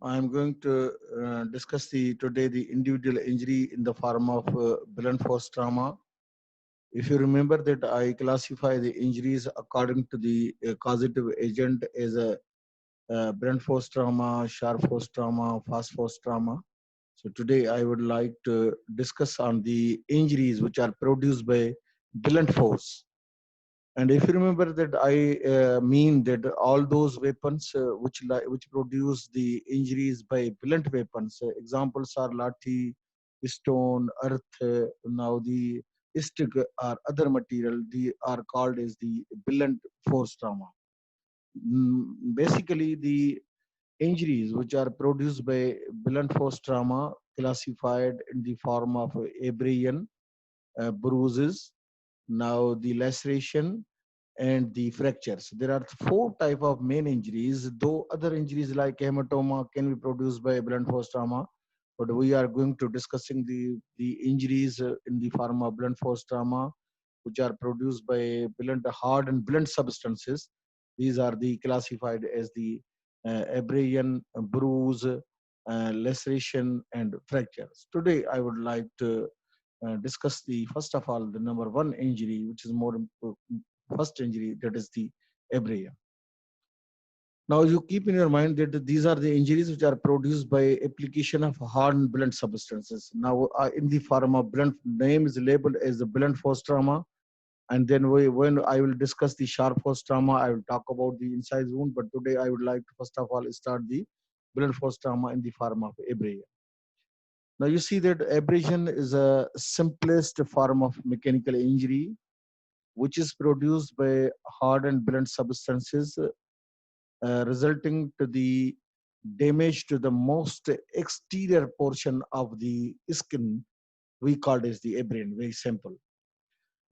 I'm going to discuss today the individual injury in the form of blunt force trauma. If you remember that I classify the injuries according to the causative agent as a blunt force trauma, sharp force trauma, fast force trauma. So today I would like to discuss on the injuries which are produced by blunt force. And if you remember that I mean that all those weapons which produce the injuries by blunt weapons, examples are lathi, stone, earth, now the stick or other material, they are called as the blunt force trauma. Basically, the injuries which are produced by blunt force trauma classified in the form of abrasion, bruises, now the laceration and the fractures. There are four type of main injuries, though other injuries like hematoma can be produced by blunt force trauma. But we are going to discussing the injuries in the form of blunt force trauma, which are produced by blunt hard and blunt substances. These are the classified as the abrasion, bruise, laceration, and fractures. Today, I would like to discuss the first of all the number one injury, which is more first injury, that is the abrasion. Now you keep in your mind that these are the injuries which are produced by application of hard and blunt substances. Now in the form of blunt, name is labeled as the blunt force trauma, and then when I will discuss the sharp force trauma, I will talk about the incise wound. But today I would like to first of all start the blunt force trauma in the form of abrasion. Now you see that abrasion is a simplest form of mechanical injury which is produced by hard and blunt substances, resulting to the damage to the most exterior portion of the skin. We call it as the abrasion. Very simple.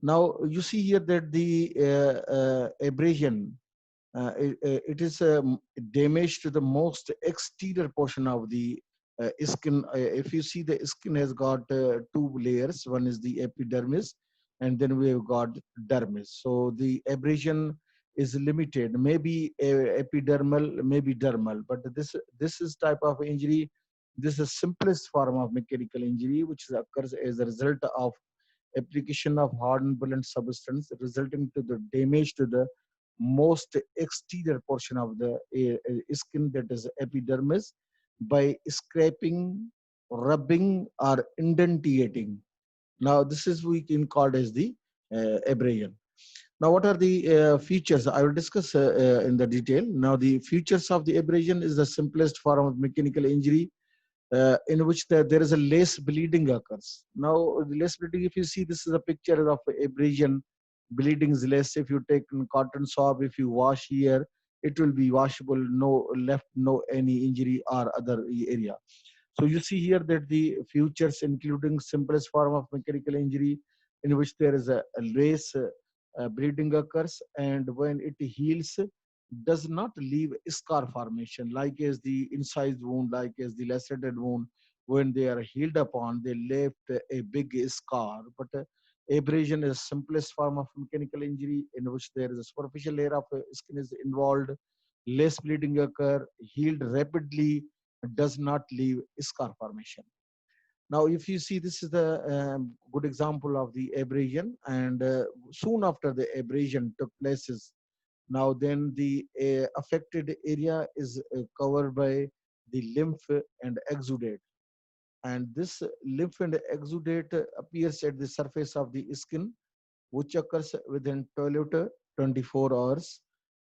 Now you see here that the abrasion, it is damage to the most exterior portion of the skin. If you see, the skin has got two layers. One is the epidermis, and then we have got dermis. So the abrasion is limited, maybe epidermal, maybe dermal. But this is type of injury. This is the simplest form of mechanical injury, which occurs as a result of application of hardened blunt substance, resulting to the damage to the most exterior portion of the skin, that is epidermis, by scraping, rubbing, or indentating. Now this is we can call as the abrasion. Now what are the features? I will discuss in the detail. Now the features of the abrasion is the simplest form of mechanical injury, in which there is a less bleeding occurs. Now, the less bleeding, if you see, this is a picture of abrasion. Bleeding is less. If you take cotton swab, if you wash here, it will be washable. No left, no any injury or other area. So you see here that the features including simplest form of mechanical injury, in which there is a less bleeding occurs, and when it heals, does not leave scar formation like as the incised wound, like as the lacerated wound. When they are healed upon, they left a big scar. But abrasion is simplest form of mechanical injury, in which there is a superficial layer of skin is involved, less bleeding occur, healed rapidly, does not leave scar formation. Now if you see, this is the good example of the abrasion, and soon after the abrasion took places, now then the affected area is covered by the lymph and exudate. And this lymph and exudate appears at the surface of the skin, which occurs within 12 to 24 hours.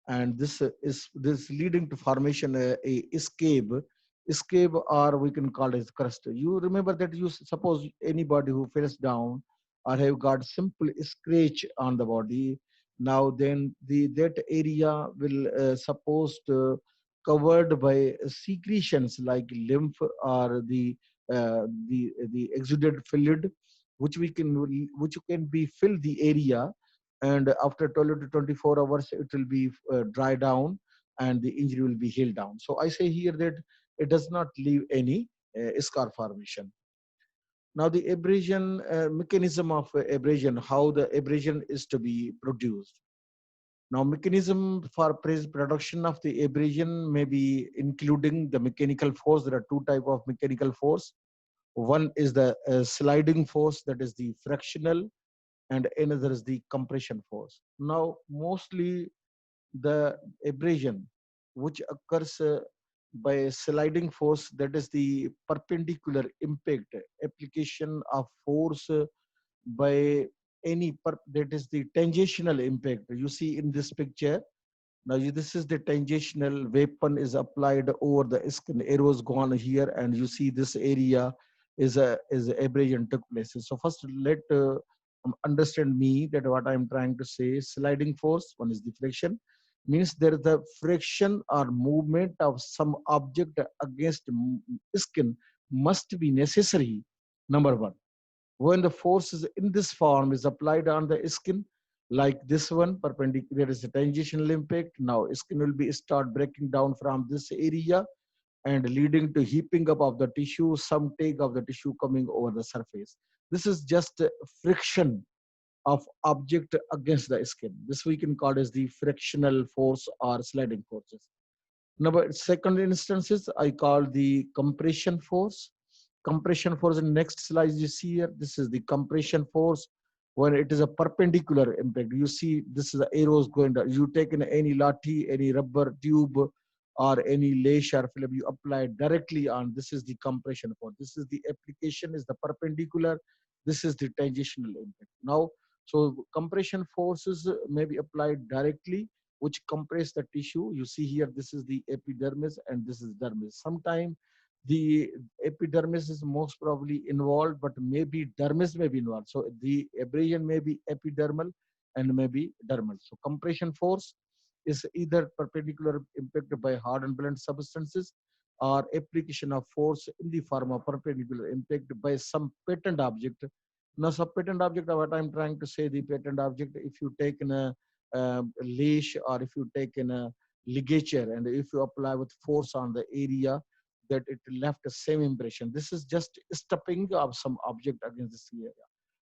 And this leading to formation a scabe, or we can call it crust. You remember that, you suppose anybody who falls down or have got simple scratch on the body, now then that area will supposed covered by secretions like lymph or the exudate fluid, which can be fill the area, and after 12 to 24 hours it will be dry down, and the injury will be healed down. So I say here that it does not leave any scar formation. Now the abrasion, mechanism of abrasion, how the abrasion is to be produced. Now, mechanism for production of the abrasion may be including the mechanical force. There are two type of mechanical force. One is the sliding force, that is the frictional, and another is the compression force. Now, mostly the abrasion which occurs by a sliding force, that is the perpendicular impact application of force by that is the tangential impact. You see in this picture, now this is the tangential weapon is applied over the skin, arrows gone here, and you see this area is abrasion took place. So first let understand me that what I am trying to say. Sliding force, one is the friction, means there is the friction or movement of some object against skin must be necessary. Number one, when the force is in this form is applied on the skin, like this one, perpendicular, there is a tangential impact. Now skin will be start breaking down from this area and leading to heaping up of the tissue, some take of the tissue coming over the surface. This is just friction of object against the skin. This we can call as the frictional force or sliding forces. Number second instances, I call the compression force. Compression force in next slide you see here. This is the compression force when it is a perpendicular impact. You see this is the arrows going down. You take in any lathi, any rubber tube, or any lace or film, you apply directly on. This is the compression force. This is the application is the perpendicular. This is the tangential impact. Now, so compression forces may be applied directly, which compress the tissue. You see here, this is the epidermis and this is dermis. Sometimes the epidermis is most probably involved, but maybe dermis may be involved. So the abrasion may be epidermal and may be dermal. So compression force is either perpendicular impact by hard and blunt substances or application of force in the form of perpendicular impact by some patent object. Now, some patent object, what I'm trying to say, the patent object, if you take in a leash or if you take in a ligature and if you apply with force on the area, that it left the same impression. This is just stepping of some object against this area.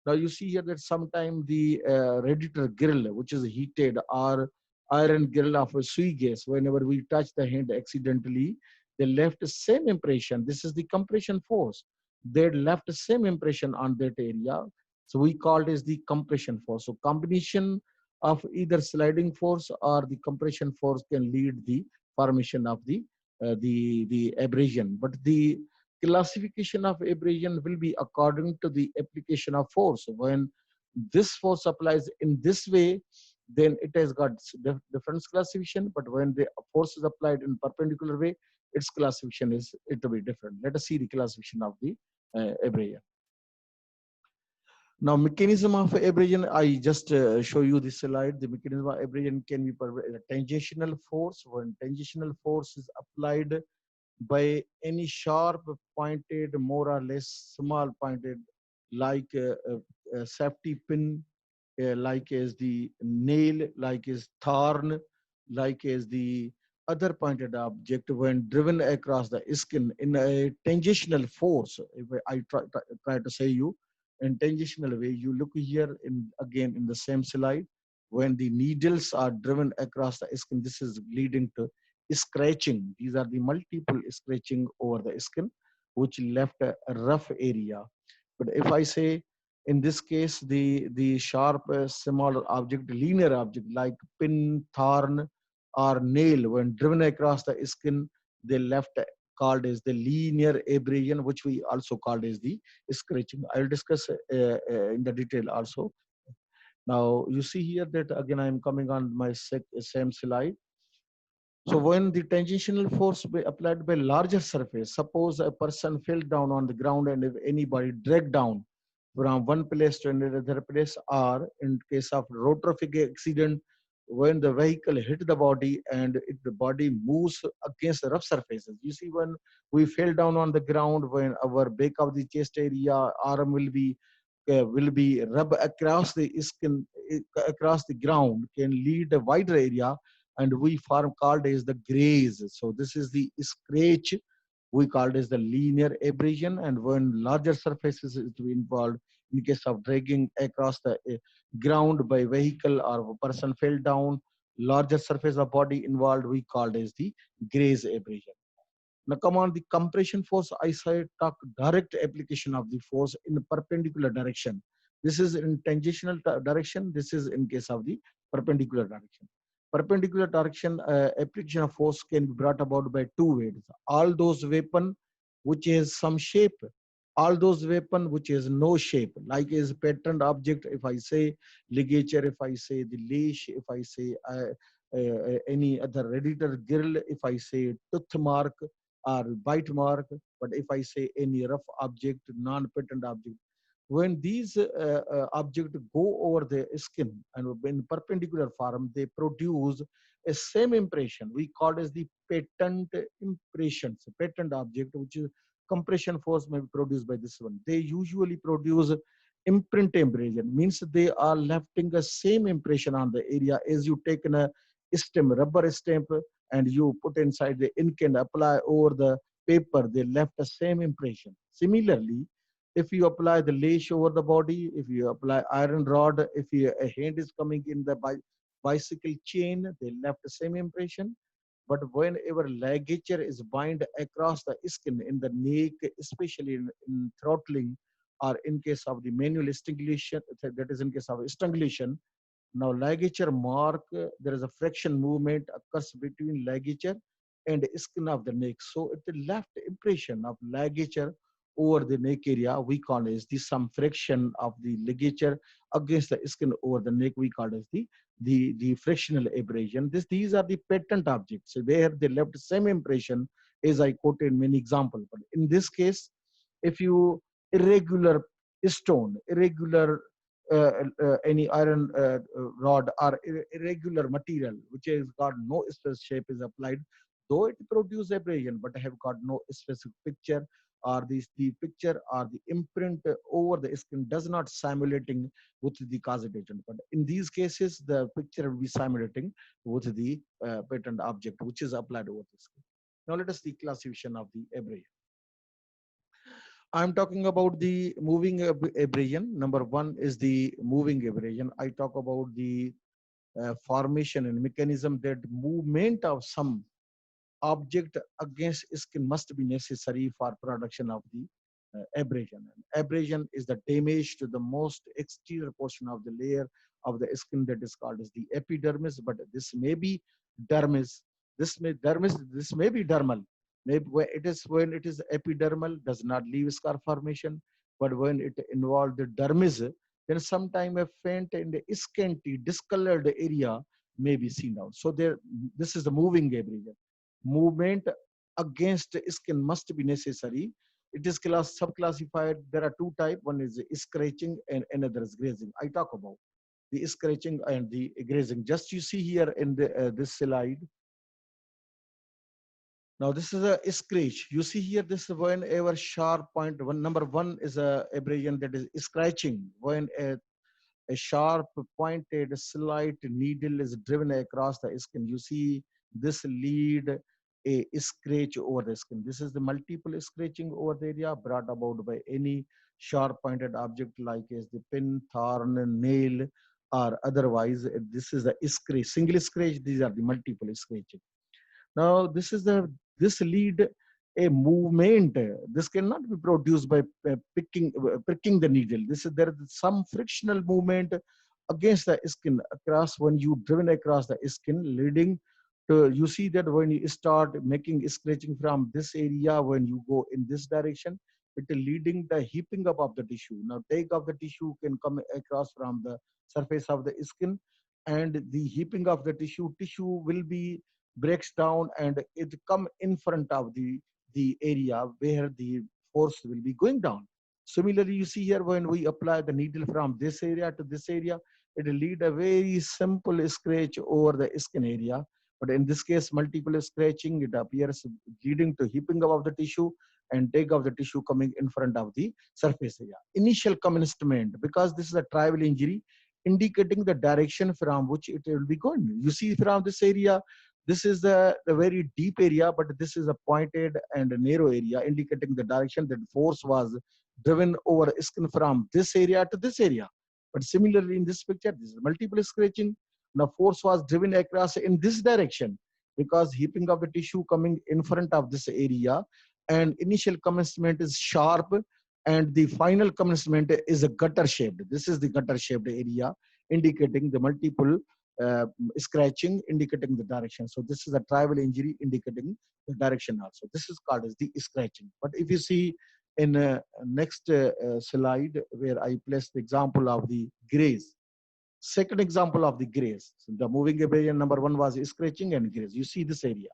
Now you see here that sometimes the radiator grill, which is heated, or iron grill of a sui gas, whenever we touch the hand accidentally, they left the same impression. This is the compression force. They left the same impression on that area. So we call it as the compression force. So combination of either sliding force or the compression force can lead the formation of the abrasion. But the classification of abrasion will be according to the application of force. When this force applies in this way, then it has got different classification. But when the force is applied in perpendicular way, its classification is it will be different. Let us see the classification of the abrasion. Now, mechanism of abrasion, I just show you this slide. The mechanism of abrasion can be a tangential force. When tangential force is applied by any sharp pointed, more or less small pointed, like a safety pin, like as the nail, like as thorn, like as the other pointed object, when driven across the skin in a tangential force. If I try to say you in tangential way, you look here in again in the same slide, when the needles are driven across the skin, this is leading to scratching. These are the multiple scratching over the skin, which left a rough area. But if I say in this case, the sharp, smaller object, linear object like pin, thorn, or nail, when driven across the skin, they left called as the linear abrasion, which we also called as the scratching. I'll discuss in the detail also. Now you see here that again I am coming on my same slide. So when the tangential force be applied by larger surface, suppose a person fell down on the ground and if anybody dragged down from one place to another place, or in case of road traffic accident, when the vehicle hit the body and the body moves against the rough surfaces. You see, when we fell down on the ground, when our back of the chest area, arm will be rub across the skin, across the ground, can lead a wider area, and we form called as the graze. So this is the scratch we called as the linear abrasion. And when larger surfaces is involved, in case of dragging across the ground by vehicle or a person fell down, larger surface of body involved, we called as the graze abrasion. Now come on, the compression force, I say talk direct application of the force in the perpendicular direction. This is in tangential direction. This is in case of the perpendicular direction. Perpendicular direction application of force can be brought about by two ways. All those weapon which has some shape, all those weapon which has no shape, like is patterned object. If I say ligature, if I say the leash, if I say any other radiator grill, if I say tooth mark, or bite mark. But if I say any rough object, non-patent object, when these objects go over the skin and in perpendicular form, they produce a same impression. We call it as the patent impressions, patent object, which is compression force may be produced by this one. They usually produce imprint impression, means they are lefting the same impression on the area as you take in a stamp, rubber stamp, and you put inside the ink and apply over the paper, they left the same impression. Similarly, if you apply the lace over the body, if you apply iron rod, if a hand is coming in the bicycle chain, they left the same impression. But whenever ligature is bind across the skin in the neck, especially in throttling, or in case of the manual strangulation, that is in case of strangulation, now ligature mark, there is a friction movement occurs between ligature and skin of the neck. So it left impression of ligature over the neck area. We call it the some friction of the ligature against the skin over the neck. We call it the frictional abrasion. These are the patent objects where they left the same impression as I quoted many examples. But in this case, if you irregular stone, irregular any iron rod or irregular material which has got no specific shape is applied, though it produces abrasion but have got no specific picture, or the picture or the imprint over the skin does not simulating with the causal agent. But in these cases, the picture will be simulating with the patent object which is applied over the skin. Now let us see classification of the abrasion. I'm talking about the moving abrasion. Number one is the moving abrasion. I talk about the formation and mechanism that movement of some object against skin must be necessary for production of the abrasion. And abrasion is the damage to the most exterior portion of the layer of the skin that is called as the epidermis, but this may be dermis, this may be dermal. Maybe when it is epidermal, does not leave scar formation, but when it involves the dermis, then sometime a faint and scanty discolored area may be seen out. So there, this is the moving abrasion. Movement against skin must be necessary. It is subclassified. There are two types. One is scratching and another is grazing. I talk about the scratching and the grazing. Just you see here in this slide. Now this is a scratch. You see here this is whenever sharp point. Number one is a abrasion that is scratching. When a sharp pointed slight needle is driven across the skin. You see this lead a scratch over the skin. This is the multiple scratching over the area brought about by any sharp pointed object like as the pin, thorn, nail, or otherwise. This is the scratch, single scratch. These are the multiple scratching. Now this lead a movement. This cannot be produced by pricking the needle. There is some frictional movement against the skin across when you driven across the skin, leading to, you see that when you start making scratching from this area, when you go in this direction, it is leading the heaping up of the tissue. Now take of the tissue can come across from the surface of the skin, and the heaping of the tissue will be breaks down and it come in front of the area where the force will be going down. Similarly, you see here when we apply the needle from this area to this area, it will lead a very simple scratch over the skin area. But in this case, multiple scratching, it appears leading to heaping up of the tissue and take of the tissue coming in front of the surface area. Initial commencement, because this is a trivial injury, indicating the direction from which it will be going. You see from this area, this is the very deep area, but this is a pointed and a narrow area, indicating the direction that force was driven over skin from this area to this area. But similarly, in this picture, this is multiple scratching. Now force was driven across in this direction because heaping of the tissue coming in front of this area, and initial commencement is sharp and the final commencement is a gutter shaped. This is the gutter shaped area indicating the multiple scratching indicating the direction. So this is a tribal injury indicating the direction also. This is called as the scratching. But if you see in next slide where I placed the example of the graze. Second example of the graze. So the moving abrasion number one was scratching and graze. You see this area.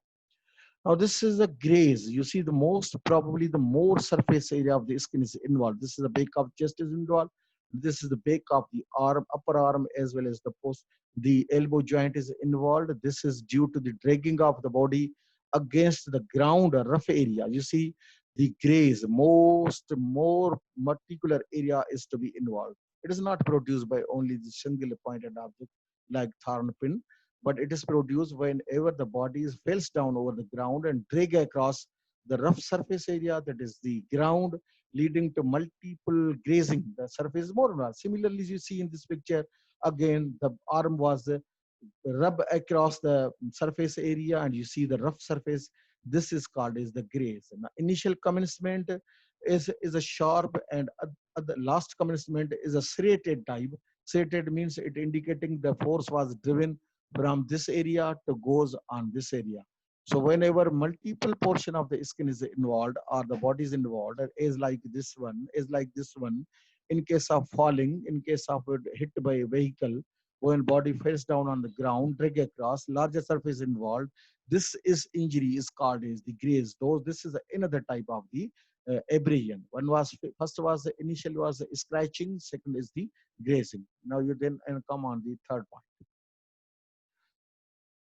Now this is a graze. You see the most probably the more surface area of the skin is involved. This is the back of chest is involved. This is the back of the arm, upper arm as well as the post. The elbow joint is involved. This is due to the dragging of the body against the ground, a rough area. You see the graze, most more particular area is to be involved. It is not produced by only the single pointed object like thorn pin, but it is produced whenever the body is falls down over the ground and drag across the rough surface area, that is the ground, leading to multiple grazing. The surface is more or less. Similarly, you see in this picture, again, the arm was rub across the surface area and you see the rough surface. This is called as the graze. Now, initial commencement is a sharp and the last commencement is a serrated type. Serrated means it indicating the force was driven from this area to goes on this area. So whenever multiple portion of the skin is involved or the body is involved, is like this one, in case of falling, in case of hit by a vehicle, when body falls down on the ground, drag across, larger surface involved, this is injury is called as the graze. Though this is another type of the abrasion. One was first was the initial was the scratching, second is the grazing. Now you then come on the third point.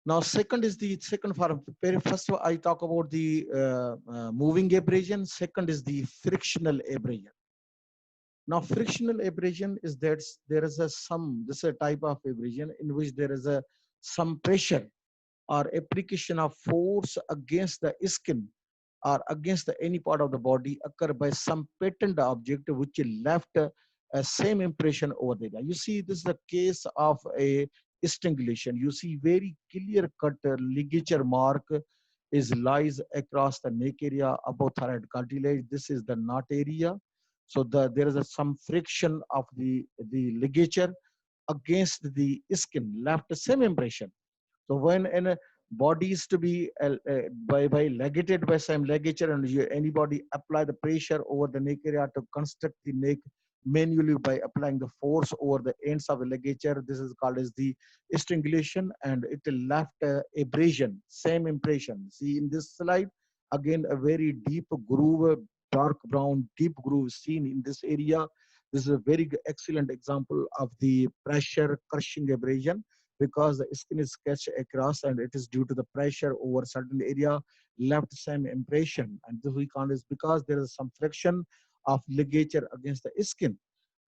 Now, second is the second form. First, I talk about the moving abrasion. Second is the frictional abrasion. Now, frictional abrasion is that there is a some, this is a type of abrasion in which there is a some pressure or application of force against the skin or against any part of the body occur by some patent object which left a same impression over there. You see, this is the case of a strangulation. You see very clear cut ligature mark is lies across the neck area above thyroid cartilage. This is the knot area. So there is some friction of the ligature against the skin left the same impression. So when a body is to be by ligated by some ligature and anybody apply the pressure over the neck area to construct the neck manually by applying the force over the ends of the ligature, this is called as the strangulation, and it left abrasion, same impression. See in this slide, again a very deep groove, dark brown deep groove seen in this area. This is a very excellent example of the pressure crushing abrasion, because the skin is sketched across and it is due to the pressure over certain area left same impression, and this we call is because there is some friction of ligature against the skin.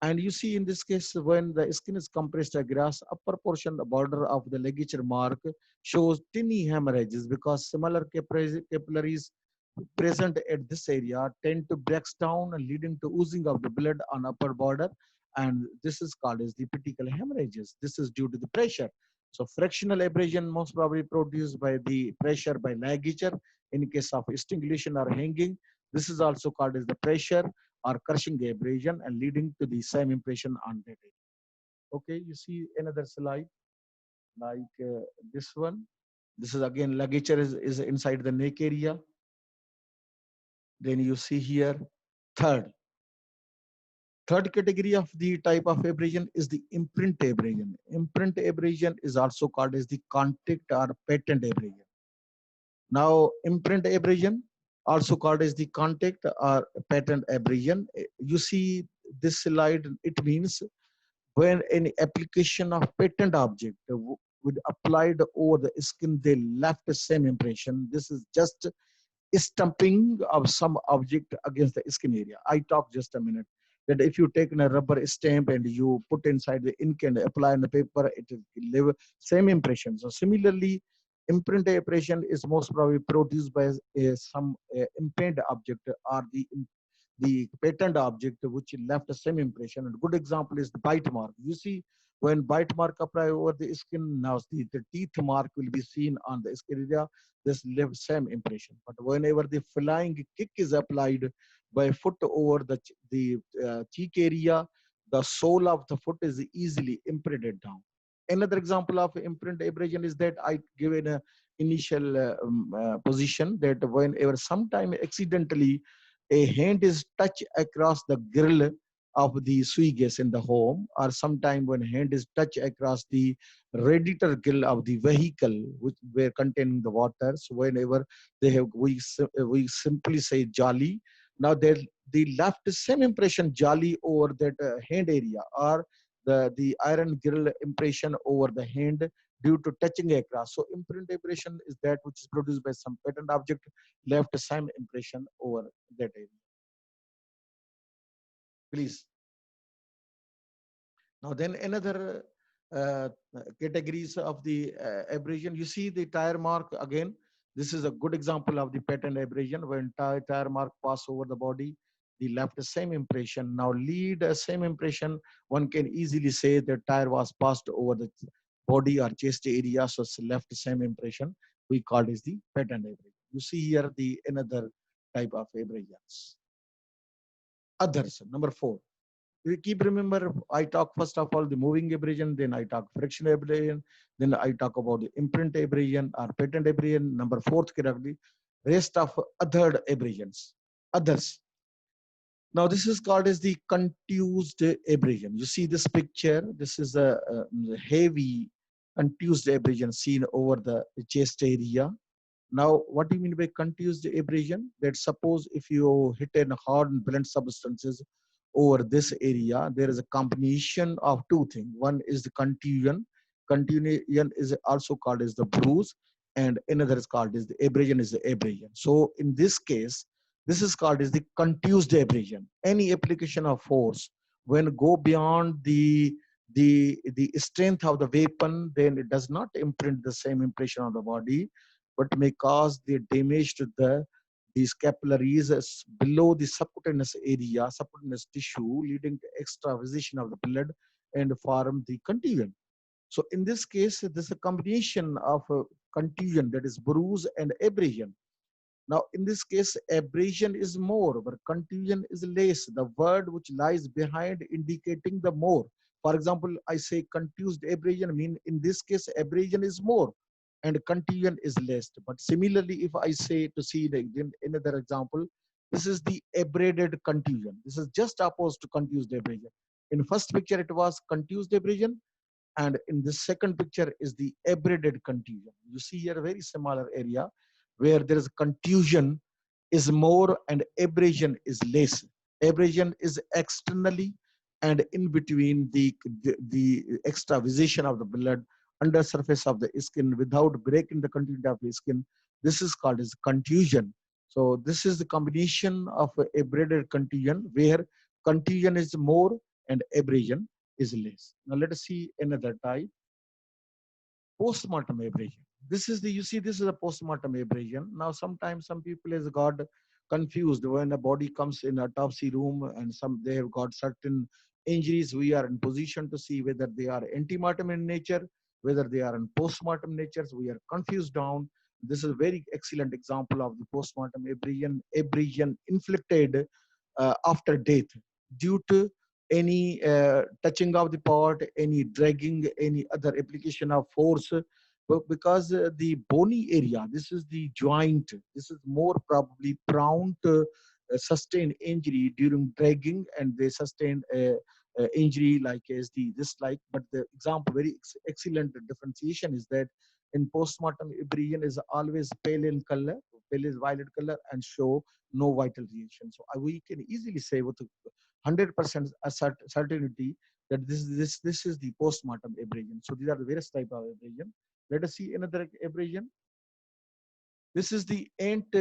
And you see in this case, when the skin is compressed across upper portion, the border of the ligature mark shows tiny hemorrhages because similar capillaries present at this area tend to break down, leading to oozing of the blood on upper border, and this is called as the petechial hemorrhages. This is due to the pressure. So frictional abrasion most probably produced by the pressure by ligature in case of strangulation or hanging. This is also called as the pressure or crushing abrasion and leading to the same impression on that area. Okay, you see another slide like this one. This is again ligature is inside the neck area. Then you see here third. Third category of the type of abrasion is the imprint abrasion. Imprint abrasion is also called as the contact or patent abrasion. Now, imprint abrasion, also called as the contact or patent abrasion. You see this slide, it means when any application of patent object would applied over the skin, they left the same impression. This is just stamping of some object against the skin area. I talk just a minute that if you take a rubber stamp and you put inside the ink and apply on the paper, it will leave same impression. So similarly, imprint impression is most probably produced by some impaired object or the patent object which left the same impression. And good example is the bite mark. You see When bite mark apply over the skin, now the teeth mark will be seen on the skin area. This leaves same impression. But whenever the flying kick is applied by foot over the cheek area, the sole of the foot is easily imprinted down. Another example of imprint abrasion is that I given a initial position that whenever sometime accidentally a hand is touched across the grill of the sui gas in the home, or sometime when hand is touched across the radiator grill of the vehicle which were containing the water. So whenever they have, we simply say jolly. Now they left the same impression jolly over that hand area, or the iron grill impression over the hand due to touching across. So imprint impression is that which is produced by some patterned object left the same impression over that area. Please. Now then another categories of the abrasion. You see the tire mark again. This is a good example of the pattern abrasion when tire mark pass over the body. The left the same impression. Now lead the same impression. One can easily say the tire was passed over the body or chest area, so it's left the same impression. We call it the pattern abrasion. You see here the another type of abrasions. Others, number 4. You keep remember, I talk first of all the moving abrasion, then I talk friction abrasion, then I talk about the imprint abrasion or patent abrasion. Number 4th category, rest of other abrasions. Others. Now this is called as the contused abrasion. You see this picture. This is a heavy contused abrasion seen over the chest area. Now, what do you mean by contused abrasion? That suppose if you hit a hard and blunt substances over this area, there is a combination of two things. One is the contusion. Contusion is also called as the bruise, and another is called as the abrasion is the abrasion. So in this case, this is called as the contused abrasion. Any application of force when go beyond the strength of the weapon, then it does not imprint the same impression on the body, but may cause the damage to these capillaries below the subcutaneous area, subcutaneous tissue, leading to extravasation of the blood and form the contusion. So in this case, this is a combination of contusion, that is bruise and abrasion. Now, in this case, abrasion is more, but contusion is less. The word which lies behind indicating the more. For example, I say contused abrasion, mean in this case, abrasion is more and contusion is less. But similarly, if I say to see another example, this is the abraded contusion. This is just opposed to contused abrasion. In first picture, it was contused abrasion, and in the second picture is the abraded contusion. You see here a very similar area where there is contusion is more and abrasion is less. Abrasion is externally and in between the extravasation of the blood under surface of the skin without breaking the continuity of the skin. This is called as contusion. So this is the combination of abraded contusion where contusion is more and abrasion is less. Now let us see another type. Postmortem abrasion. This is the, you see, this is a postmortem abrasion. Now, sometimes some people has got confused when a body comes in autopsy room and they have got certain injuries. We are in position to see whether they are antemortem in nature, whether they are in postmortem natures. We are confused down. This is a very excellent example of the postmortem abrasion inflicted after death due to any touching of the part, any dragging, any other application of force. But because the bony area, this is the joint, this is more probably prone to sustain injury during dragging, and they sustain a injury like as the this like. But the example, very excellent differentiation is that in postmortem abrasion is always pale in color, pale is violet color, and show no vital reaction. So we can easily say with 100% certainty that this is the postmortem abrasion. So these are the various type of abrasion. Let us see another abrasion. This is the ant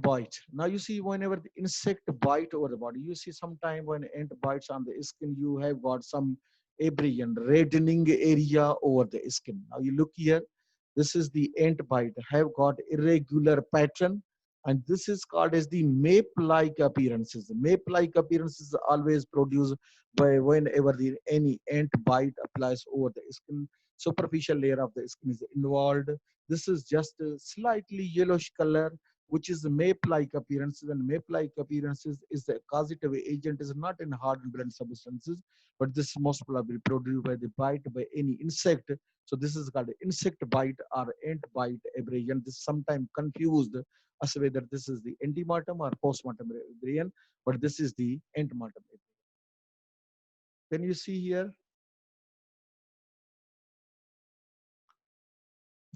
bite. Now you see whenever the insect bite over the body, you see sometime when ant bites on the skin, you have got some abrasion, reddening area over the skin. Now you look here, this is the ant bite, have got irregular pattern, And this is called as the map-like appearances. Map-like appearances are always produced by whenever any ant bite applies over the skin. Superficial layer of the skin is involved. This is just a slightly yellowish color, which is map-like appearances. And map-like appearances is the causative agent is not in hard and blunt substances, but this is most probably produced by the bite by any insect. So this is called insect bite or ant bite abrasion. This is sometimes confused as whether this is the antemortem or postmortem abrasion, but this is the antemortem abrasion. Can you see here?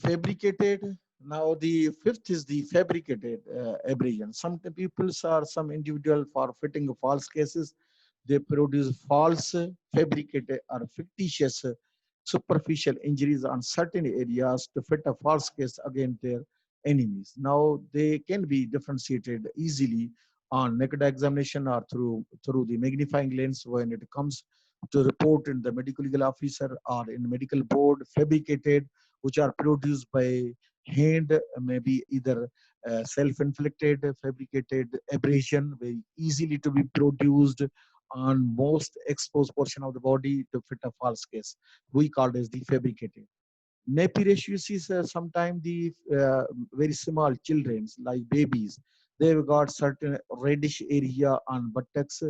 Fabricated. Now the fifth is the fabricated abrasion. Some people are some individual for fitting false cases. They produce false, fabricated, or fictitious superficial injuries on certain areas to fit a false case against their enemies. Now they can be differentiated easily on naked examination or through the magnifying lens when it comes to report in the medical legal officer or in medical board. Fabricated, which are produced by hand, maybe either self-inflicted, fabricated abrasion, very easily to be produced on most exposed portion of the body to fit a false case. We call it as the fabricated. Nappy ratios is sometimes the very small children, like babies. They've got certain reddish area on buttocks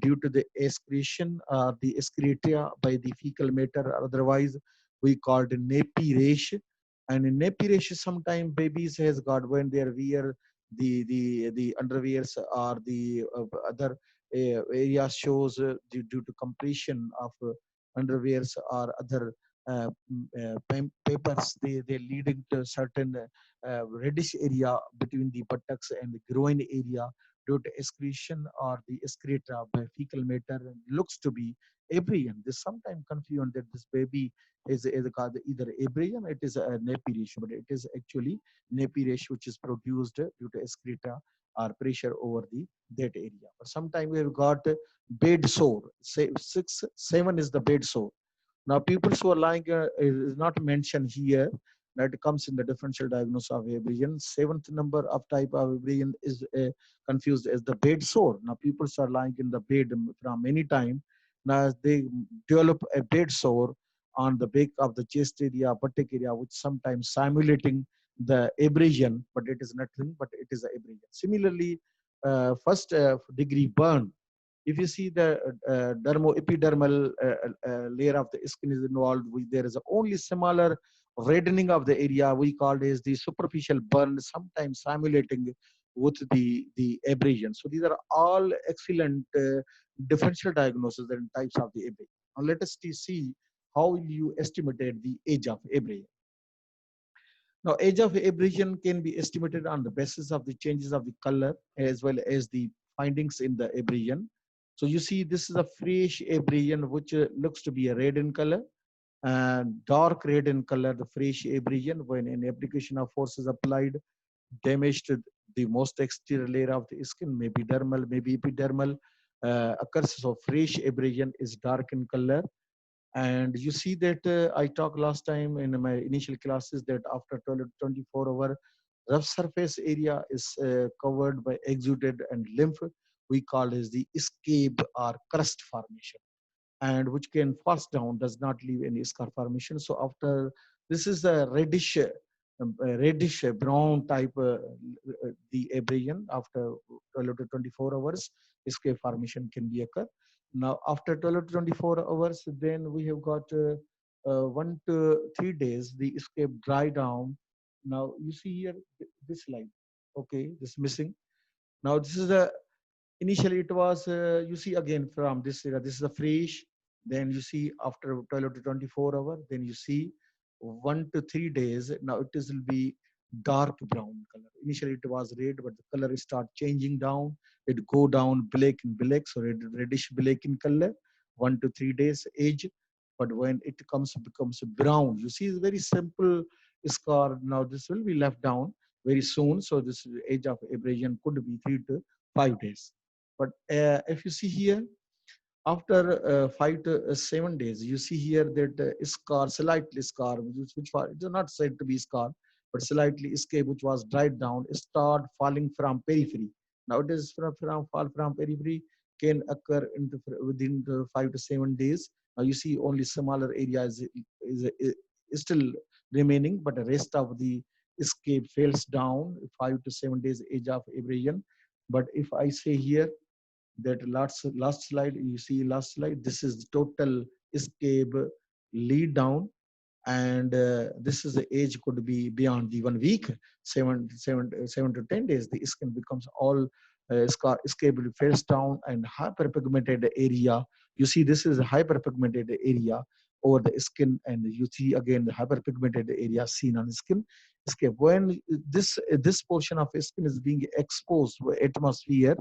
due to the excretion or the excreta by the fecal matter. Otherwise, we call it nappy rash. And in nappy rash, sometimes babies has got when they wear the underwears or the other area shows due to compression of underwears or other papers, they leading to certain reddish area between the buttocks and the groin area due to excretion or the excreta by fecal matter and looks to be abrasion. This sometimes confused that this baby is called either abrasion, it is a nappy rash, but it is actually nappy rash which is produced due to excreta or pressure over the that area. But sometimes we have got bed sore. Say 7 is the bed sore. Now, people who are lying is not mentioned here. That comes in the differential diagnosis of abrasion. Seventh number of type of abrasion is confused as the bed sore. Now, people are lying in the bed from any time. Now, they develop a bed sore on the back of the chest area, buttock area, which sometimes simulating the abrasion, but it is nothing, but it is abrasion. Similarly, first degree burn. If you see the epidermal layer of the skin is involved, there is only smaller reddening of the area. We call it as the superficial burn, sometimes simulating with the abrasion. So these are all excellent differential diagnosis and types of the abrasion. Now let us see how will you estimate the age of abrasion. Now, age of abrasion can be estimated on the basis of the changes of the color as well as the findings in the abrasion. So you see, this is a fresh abrasion which looks to be a red in color, and dark red in color, the fresh abrasion when an application of force is applied, damaged the most exterior layer of the skin, maybe dermal, maybe epidermal, occurs. So fresh abrasion is dark in color. And you see that I talked last time in my initial classes that after 12 to 24 hour, rough surface area is covered by exudate and lymph. We call as the escape or crust formation, and which can pass down, does not leave any scar formation. So after this is a reddish brown type the abrasion after 12 to 24 hours, escape formation can be occur. Now after 12 to 24 hours, then we have got 1 to 3 days the escape dry down. Now you see here this line, okay, this missing. Now this is a initially it was you see again from this area, this is a fresh, then you see after 12 to 24 hour, then you see 1 to 3 days, now it is will be dark brown color. Initially it was red, but the color start changing down, it go down black and black, so reddish black in color. 1 to 3 days age, but when it becomes brown, you see it's very simple scar. Now this will be left down very soon, so this age of abrasion could be 3 to 5 days. But if you see here, after 5 to 7 days, you see here that scar, slightly scar, which it is not said to be scar, but slightly escape, which was dried down, start falling from periphery. Now it is fall from periphery can occur within the 5 to 7 days. Now you see only smaller area is still remaining, but the rest of the escape falls down 5 to 7 days age of abrasion. But if I say here that last slide, you see last slide, this is total escape lead down, and this is the age could be beyond the 1 week, 7 to 10 days. The skin becomes all escaped face down and hyperpigmented area. You see, this is a hyperpigmented area over the skin, and you see again the hyperpigmented area seen on the skin. Escape when this portion of skin is being exposed to atmosphere.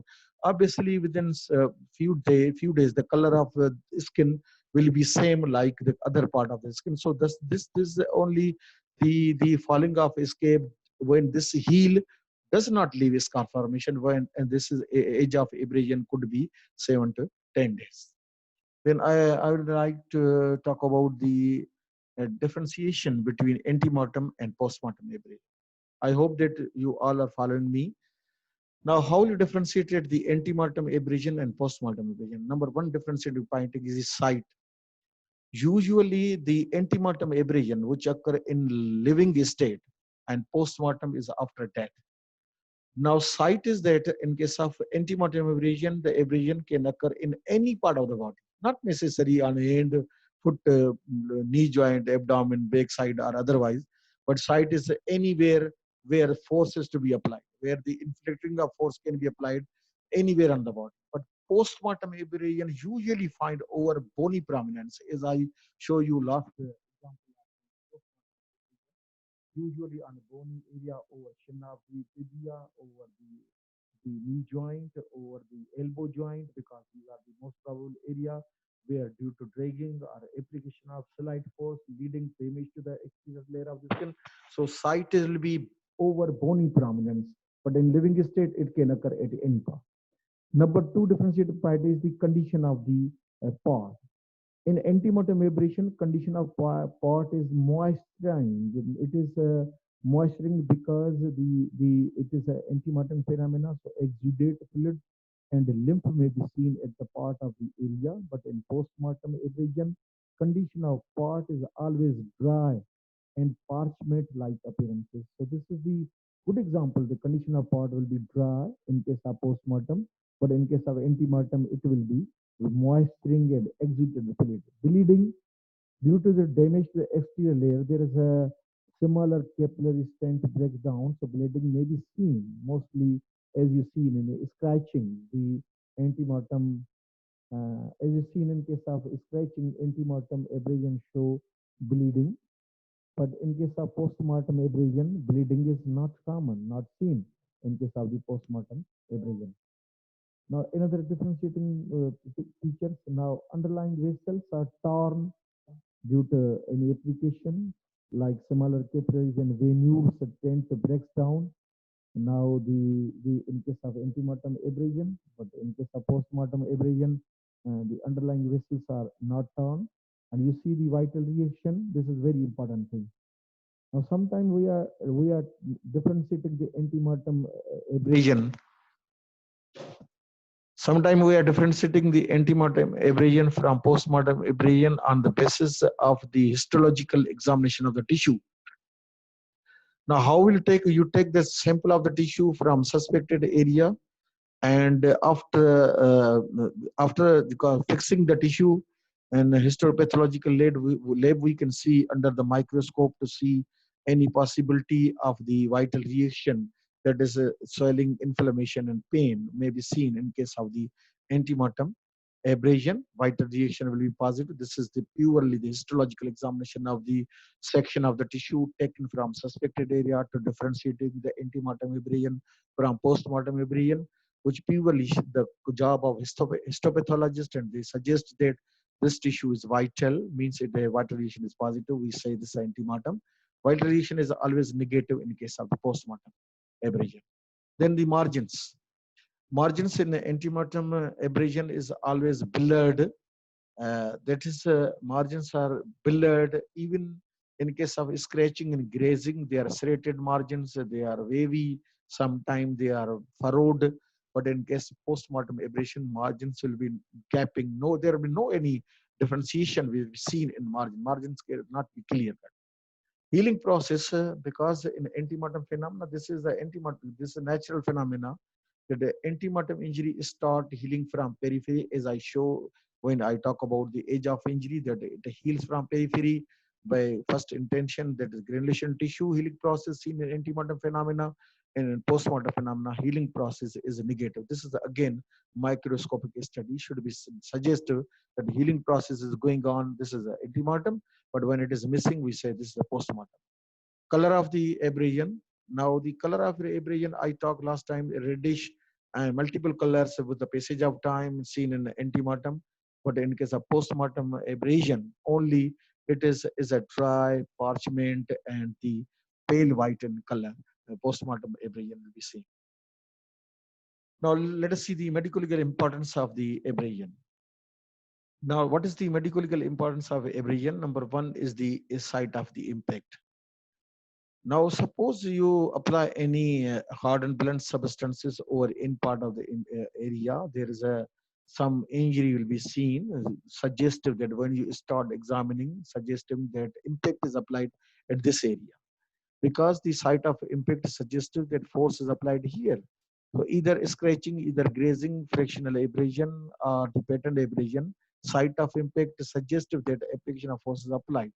Obviously, within few days, the color of skin will be same like the other part of the skin. So this is only the falling of escape when this heel does not leave scar formation, when and this is age of abrasion could be 7 to 10 days. Then I would like to talk about the differentiation between antemortem and postmortem abrasion. I hope that you all are following me. Now, how you differentiate the antemortem abrasion and postmortem abrasion? Number one differentiating point is the site. Usually, the antemortem abrasion, which occur in living state, and postmortem is after death. Now, site is that in case of antemortem abrasion, the abrasion can occur in any part of the body, not necessarily on hand, foot, knee joint, abdomen, backside, or otherwise. But site is anywhere where force is to be applied, where the inflicting of force can be applied anywhere on the body. But postmortem abrasion usually find over bony prominence, as I show you last example. Usually on the bony area over shin of the tibia, over the knee joint, over the elbow joint, because these are the most probable area where due to dragging or application of slight force leading damage to the exterior layer of the skin. So site will be over bony prominence, but in living state it can occur at any part. Number two differentiated part is the condition of the part. In antemortem abrasion, condition of part is moisturizing. It is moisturizing because it is an antemortem phenomena, so exudate fluid and lymph may be seen at the part of the area. But in postmortem abrasion, condition of part is always dry and parchment-like appearances. So this is the good example. The condition of part will be dry in case of postmortem, but in case of antemortem, it will be moisturizing and exuded fluid. Bleeding due to the damage to the exterior layer, there is a similar capillary strength breaks down, so bleeding may be seen mostly as you see in scratching. The antemortem, as you seen in case of scratching, antemortem abrasion show bleeding. But in case of postmortem abrasion, bleeding is not common, not seen in case of the postmortem abrasion. Now, another differentiating features. Now, underlying vessels are torn due to any application, like similar capillaries and venules tend to break down. Now, the in case of antemortem abrasion, but in case of postmortem abrasion, the underlying vessels are not torn, and you see the vital reaction. This is very important thing. Now, sometimes we are differentiating the antemortem abrasion. Sometimes we are differentiating the antemortem abrasion from postmortem abrasion on the basis of the histological examination of the tissue. Now, how will you take the sample of the tissue from suspected area, and after fixing the tissue and histopathological lab, we can see under the microscope to see any possibility of the vital reaction, that is swelling, inflammation, and pain may be seen in case of the antemortem abrasion. Vital reaction will be positive. This is the purely the histological examination of the section of the tissue taken from suspected area to differentiating the antemortem abrasion from postmortem abrasion, which purely the job of histopathologist, and they suggest that this tissue is vital, means if the vital reaction is positive, we say this is antemortem. Vital reaction is always negative in case of the postmortem abrasion. Then the margins. Margins in the antemortem abrasion is always blurred. That is, margins are blurred even In case of scratching and grazing, they are serrated margins, they are wavy, sometimes they are furrowed. But in case of postmortem abrasion, margins will be gapping. No, there will be no any differentiation we've seen in margin. Margins will not be clear cut. Healing process, because in antemortem phenomena, this is the antemortem, this is a natural phenomena that the antemortem injury start healing from periphery, as I show when I talk about the age of injury, that it heals from periphery by first intention, that is granulation tissue healing process seen in antemortem phenomena, and in postmortem phenomena, healing process is negative. This is again microscopic study should be suggestive that the healing process is going on. This is the antemortem, but when it is missing, we say this is the postmortem. Color of the abrasion. Now the color of the abrasion, I talked last time, reddish and multiple colors with the passage of time seen in antemortem. But in case of postmortem abrasion, only is a dry parchment and the pale white in color. Postmortem abrasion will be seen. Now let us see the medical legal importance of the abrasion. Now, what is the medical legal importance of abrasion? Number one is the site of the impact. Now, suppose you apply any hard and blunt substances or in part of the area, there is a some injury will be seen, suggestive that when you start examining, suggesting that impact is applied at this area. Because the site of impact is suggestive that force is applied here. So either scratching, either grazing, fractional abrasion, or the patent abrasion, site of impact is suggestive that application of force is applied.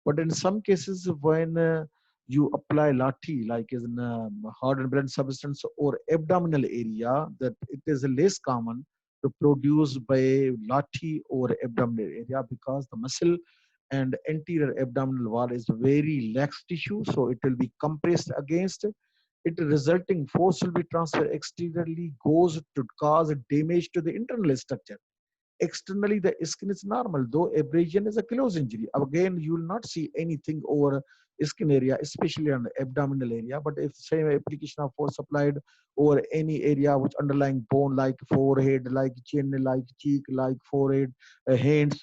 But in some cases, when you apply lathi, like in hard and blunt substance or abdominal area, that it is less common to produce by lathi or abdominal area because the muscle and anterior abdominal wall is very lax tissue, so it will be compressed against it, resulting force will be transferred exteriorly, goes to cause damage to the internal structure. Externally, the skin is normal, though abrasion is a close injury. Again, you will not see anything over skin area, especially on the abdominal area. But if same application of force applied over any area which underlying bone, like forehead, like chin, like cheek, like forehead, hands,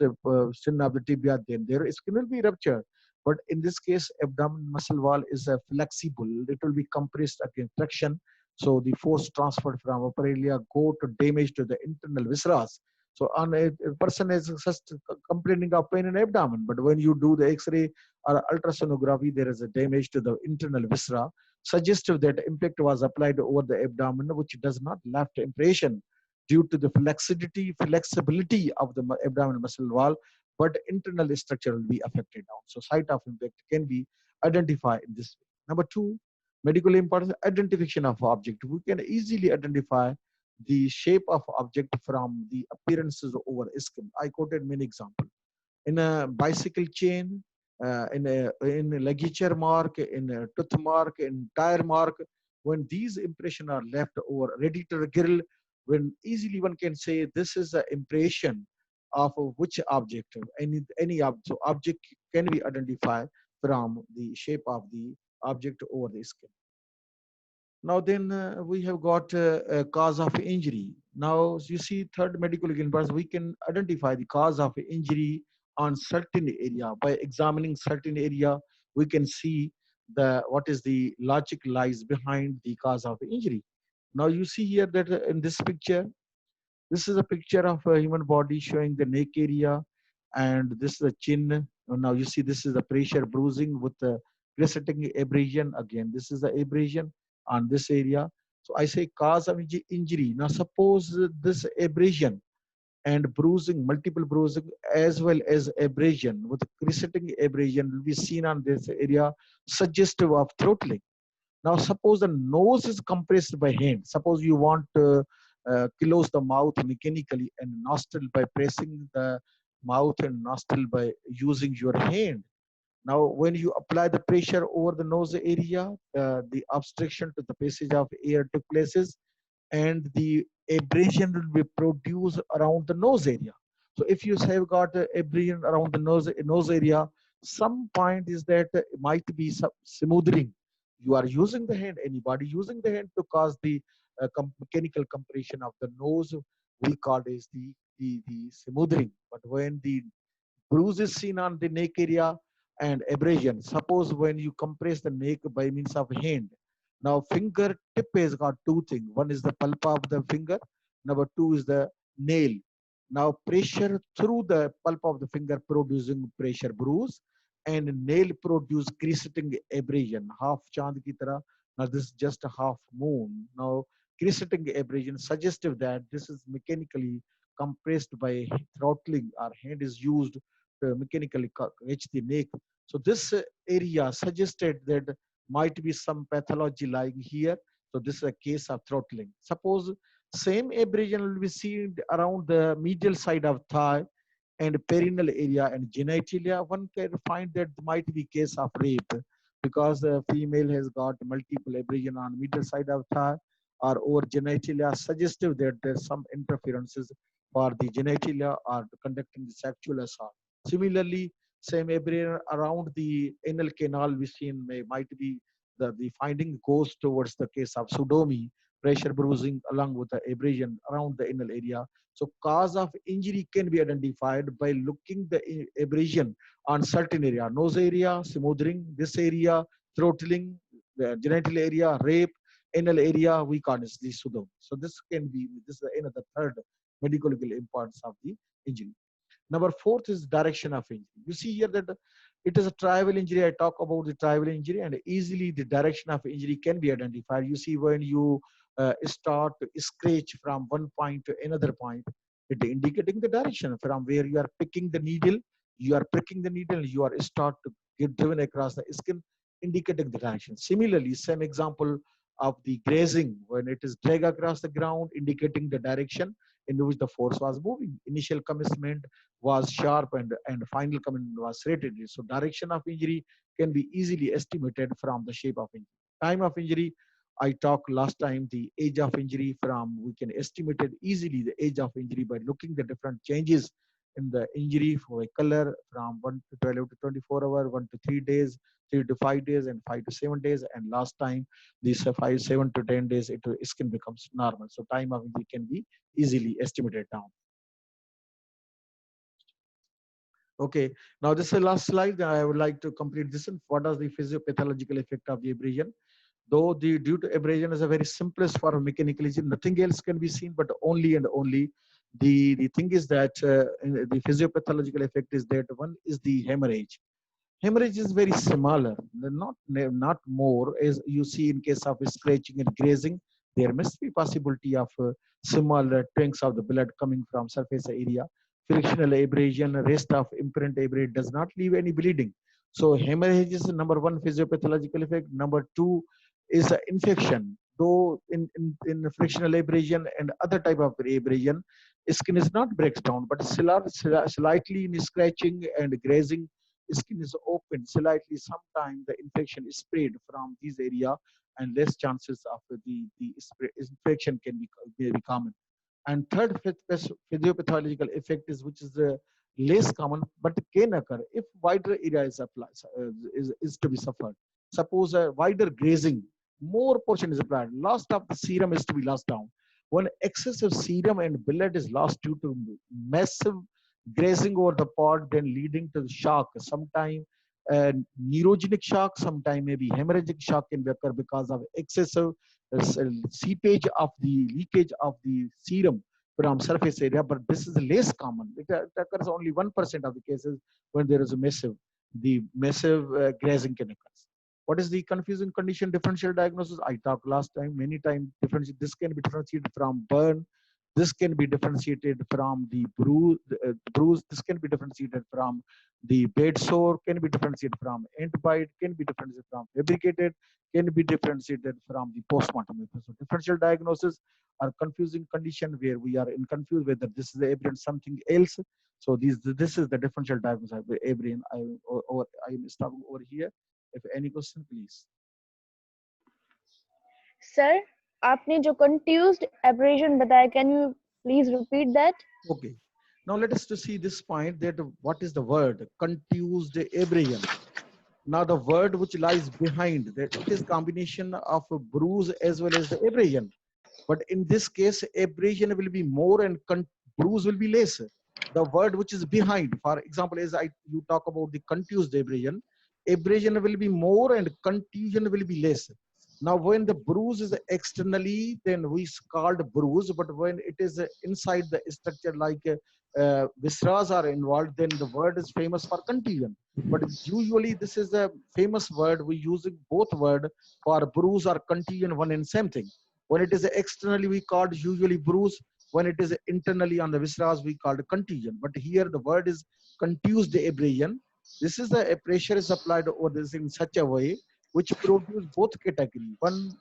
skin of the tibia, then their skin will be ruptured. But in this case, abdominal muscle wall is flexible. It will be compressed against traction. So the force transferred from upper area go to damage to the internal viscera. So on a person is just complaining of pain in abdomen, but when you do the X-ray or ultrasonography, there is a damage to the internal viscera, suggestive that impact was applied over the abdomen, which does not left impression due to the flexibility of the abdominal muscle wall, but internal structure will be affected now. So site of impact can be identified in this way. Number two, medical importance, identification of object. We can easily identify the shape of object from the appearances over skin. I quoted many examples. In a bicycle chain, in a ligature mark, in a tooth mark, in tire mark, when these impressions are left over radiator grill, when easily one can say this is the impression of which object, any object. So object can be identified from the shape of the object over the skin. Now then we have got a cause of injury. Now you see third medical importance, we can identify the cause of injury on certain area. By examining certain area, we can see the what is the logic lies behind the cause of injury. Now you see here that in this picture, this is a picture of a human body showing the neck area, and this is the chin. Now you see this is the pressure bruising with the crescentic abrasion. Again, this is the abrasion on this area. So I say cause of injury. Now suppose this abrasion and bruising, multiple bruising, as well as abrasion with crescentic abrasion will be seen on this area, suggestive of throttling. Now, suppose the nose is compressed by hand. Suppose you want to close the mouth mechanically and nostril by pressing the mouth and nostril by using your hand. Now, when you apply the pressure over the nose area, the obstruction to the passage of air took places, and the abrasion will be produced around the nose area. So if you have got abrasion around the nose area, some point is that it might be some smoothing. You are using the hand, anybody using the hand to cause the mechanical compression of the nose, we call it the smoothing. But when the bruise is seen on the neck area, and abrasion. Suppose when you compress the neck by means of hand. Now finger tip has got two things. One is the pulp of the finger. Number two is the nail. Now pressure through the pulp of the finger producing pressure bruise, and nail produce crescenting abrasion. Half chand ki tarah. Now this is just a half moon. Now crescenting abrasion suggestive that this is mechanically compressed by throttling. Our hand is used to mechanically reach the neck. So this area suggested that might be some pathology lying here. So this is a case of throttling. Suppose same abrasion will be seen around the medial side of thigh and perineal area and genitalia. One can find that might be case of rape because the female has got multiple abrasion on medial side of thigh or over genitalia, suggestive that there's some interferences for the genitalia or conducting the sexual assault. Similarly, same abrasion around the anal canal we seen might be the finding goes towards the case of sodomy, pressure bruising along with the abrasion around the anal area. So cause of injury can be identified by looking the abrasion on certain area, nose area, smothering, this area, throttling, the genital area, rape, anal area, we call it the sodomy. So this can be, this is another third medical importance of the injury. Number fourth is direction of injury. You see here that it is a trivial injury. I talk about the trivial injury, and easily the direction of injury can be identified. You see when you start to scratch from one point to another point, it indicating the direction from where you are picking the needle. You are pricking the needle. You are start to get driven across the skin, indicating the direction. Similarly, same example of the grazing when it is drag across the ground, indicating the direction in which the force was moving. Initial commencement was sharp and final comment was serrated. So direction of injury can be easily estimated from the shape of injury. Time of injury, I talked last time, the age of injury from, we can estimate it easily the age of injury by looking the different changes in the injury for a color from 1 to 12 to 24 hours, 1 to 3 days, 3 to 5 days, and 5 to 7 days. And last time, these 5, 7 to 10 days, skin becomes normal. So time of injury can be easily estimated down. Okay, now this is the last slide. I would like to complete this. What is the physiopathological effect of the abrasion? Though the due to abrasion is a very simplest form of mechanical injury, nothing else can be seen, but only and only the thing is that the physiopathological effect is that one is the hemorrhage. Hemorrhage is very similar, not more, as you see in case of scratching and grazing. There must be possibility of similar tanks of the blood coming from surface area. Frictional abrasion, rest of imprint abrasion does not leave any bleeding. So hemorrhage is number one physiopathological effect. Number two is infection. Though in frictional abrasion and other type of abrasion, skin is not breaks down, but slightly in scratching and grazing, skin is open slightly. Sometimes the infection is spread from this area, and less chances of the infection can be very common. And third physiopathological effect is which is the less common but can occur if wider area is applied, is to be suffered. Suppose a wider grazing, more portion is applied, loss of the serum is to be lost down. When excessive serum and blood is lost due to massive grazing over the part, then leading to the shock. Sometime neurogenic shock, sometime maybe hemorrhagic shock can occur because of excessive seepage of the leakage of the serum from surface area. But this is less common. It occurs only 1% of the cases when there is a massive grazing can occur. What is the confusing condition differential diagnosis? I talked last time, many times. This can be differentiated from burn. This can be differentiated from the bruise. This can be differentiated from the bed sore, can be differentiated from ant bite, can be differentiated from fabricated, can be differentiated from the postmortem. So differential diagnosis are confusing condition where we are in confused whether this is the abrasion something else. So this is the differential diagnosis of abrasion. I am stopping over here. If any question, please. Sir, आपने जो confused abrasion बताया, can you please repeat that? Okay. Now let us to see this point that what is the word confused abrasion. Now the word which lies behind that it is combination of a bruise as well as the abrasion. But in this case, abrasion will be more and bruise will be less. the word which is behind. For example, as you talk about the contused abrasion, abrasion will be more and contusion will be less. Now, when the bruise is externally, then we called bruise, but when it is inside the structure, like visceras are involved, then the word is famous for contusion. But usually, this is a famous word. We use both word for bruise or contusion, one and same thing. When it is externally, we called usually bruise. When it is internally on the visceras, we called contusion. But here the word is contused abrasion. This is the pressure is applied over this in such a way which produce both category. One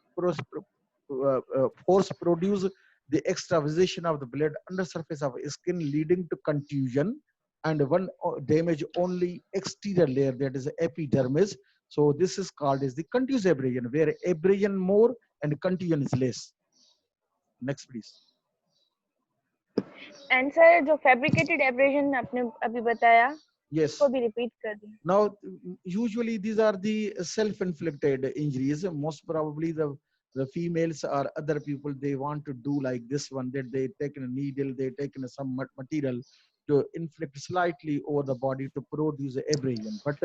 force produce the extravasation of the blood under surface of skin leading to contusion, and one damage only exterior layer, that is epidermis. So this is called as the contused abrasion, where abrasion more and contusion is less. Next, please. And sir, जो fabricated abrasion आपने अभी बताया, Yes. उसको भी repeat कर दी. Now, usually these are the self-inflicted injuries. Most probably the females or other people, they want to do like this one, that they take a needle, they take some material to inflict slightly over the body to produce abrasion. But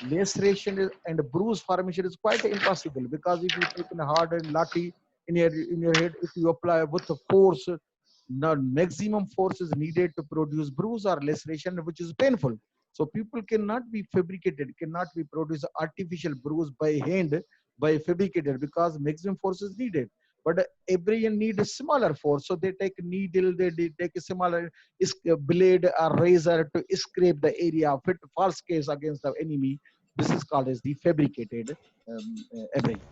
laceration and bruise formation is quite impossible, because if you take a hard and lathi in your head, if you apply with the force, now maximum force is needed to produce bruise or laceration, which is painful. So people cannot be fabricated, cannot be produce artificial bruise by hand, by fabricated, because maximum force is needed. But abrasion need a smaller force, so they take a needle, they take a smaller blade or razor to scrape the area of it, false case against the enemy. This is called as the fabricated abrasion.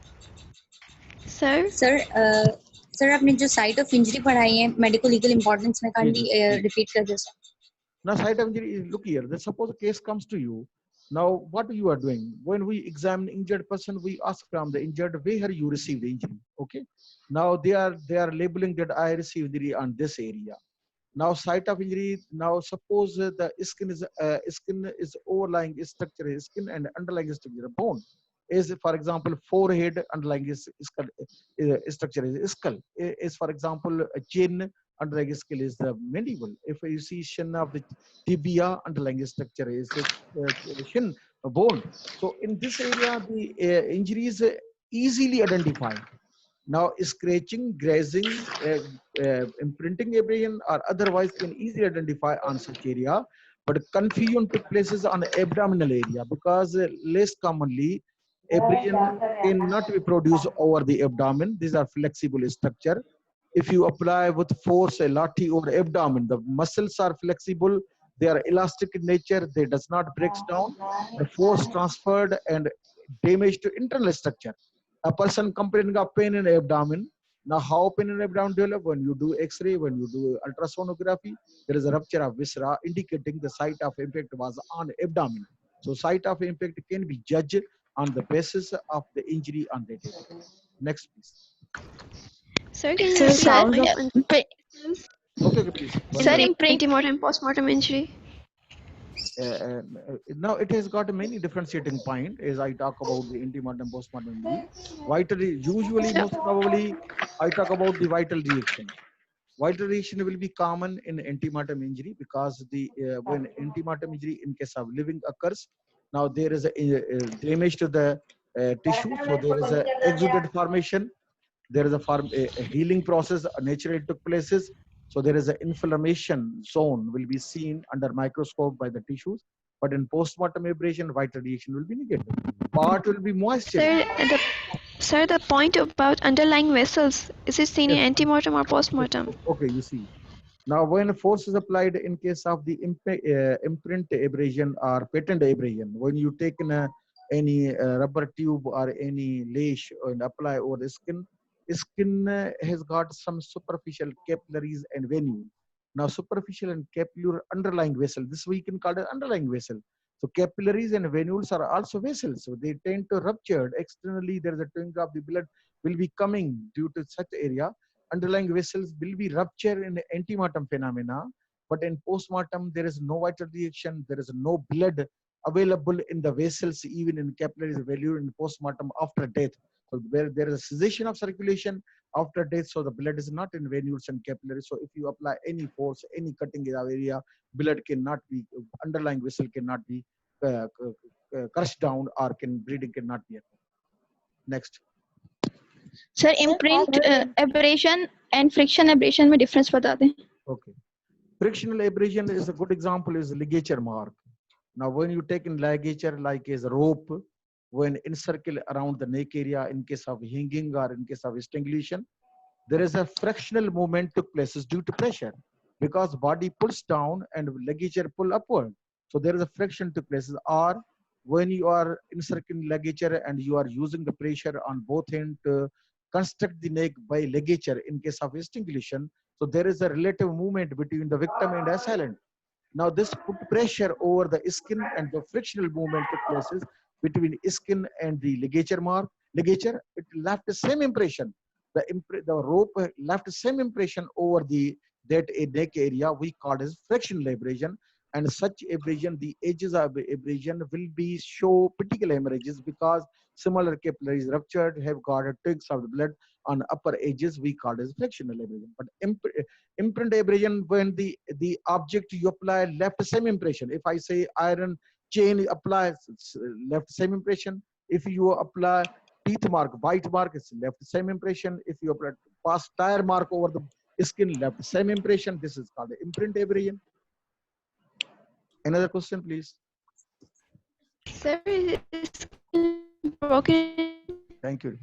Sir sir आपने जो site of injury पढ़ाई है medico legal importance में kindly repeat कर दो sir. Now, site of injury is, look here, suppose a case comes to you. Now, what you are doing? When we examine injured person, we ask from the injured where you received the injury. Okay. Now they are labeling that I received injury on this area. Now, site of injury. Now, suppose the skin is overlying structure is skin and underlying structure bone. Is, for example, forehead, underlying is skull, structure is skull. Is, for example, a chin, underlying skill is the mandible. If you see shin of the tibia, underlying structure is the shin bone. So in this area, the injury is easily identified. Now, scratching, grazing, imprinting abrasion, or otherwise can easily identify on such area. But confusion took places on the abdominal area, because less commonly abrasion cannot be produced over the abdomen. These are flexible structure. If you apply with force a lathi over abdomen, the muscles are flexible, they are elastic in nature, they does not break down, the force transferred and damage to internal structure. A person complaining of pain in abdomen. Now, how pain in abdomen develop? When you do X-ray, when you do ultrasonography, there is a rupture of viscera indicating the site of impact was on abdomen. So, site of impact can be judged on the basis of the injury on that area. Next, please. Sir, can you repeat Sound the of point? Okay, please. Sir, pre-mortem, post-mortem injury. Now it has got many differentiating point as I talk about the antemortem postmortem injury. Usually, most probably, I talk about the vital reaction. Vital reaction will be common in antemortem injury, because the when antemortem injury in case of living occurs, now there is a damage to the tissue, so there is a exudate formation. There is a healing process naturally took places. So there is an inflammation zone will be seen under microscope by the tissues. But in postmortem abrasion, vital reaction will be negative. Part will be moisture. Sir, the point about underlying vessels, is it seen in antemortem or postmortem? Okay, you see. Now, when force is applied in case of the imprint abrasion or patent abrasion, when you take any rubber tube or any lace and apply over the skin has got some superficial capillaries and venule. Now, superficial and capillary underlying vessel, this we can call it underlying vessel. So, capillaries and venules are also vessels. So, they tend to rupture externally. There is a twinge of the blood will be coming due to such area. Underlying vessels will be ruptured in the antemortem phenomena, but in postmortem there is no vital reaction, there is no blood available in the vessels, even in capillaries, value in postmortem after death. So where there is a cessation of circulation, after death, so the blood is not in venules and capillaries. So if you apply any force, any cutting area, blood cannot be, underlying vessel cannot be crushed down, or bleeding cannot be occurred. Next. Sir imprint abrasion and friction abrasion में difference बता दें. Okay. Frictional abrasion is a good example, is ligature mark. Now, when you take in ligature like as a rope, when encircle around the neck area in case of hanging or in case of strangulation, there is a frictional movement took place due to pressure, because body pulls down and ligature pull upward. So there is a friction took place. Or when you are encircling ligature and you are using the pressure on both ends to construct the neck by ligature in case of strangulation, so there is a relative movement between the victim and assailant. Now this put pressure over the skin, and the frictional movement took places between skin and the ligature. It left the same impression. The rope left the same impression over that neck area. We call it frictional abrasion. And such abrasion, the edges of abrasion will be show particular hemorrhages, because similar capillaries ruptured, have got twigs of the blood on upper edges. We call it frictional abrasion. But imprint abrasion, when the object you apply left the same impression. If I say iron chain applies, left the same impression. If you apply teeth mark, bite mark, it's left the same impression. If you apply pass tire mark over the skin, left the same impression. This is called the imprint abrasion. Another question, please. Sir, is broken? Thank you.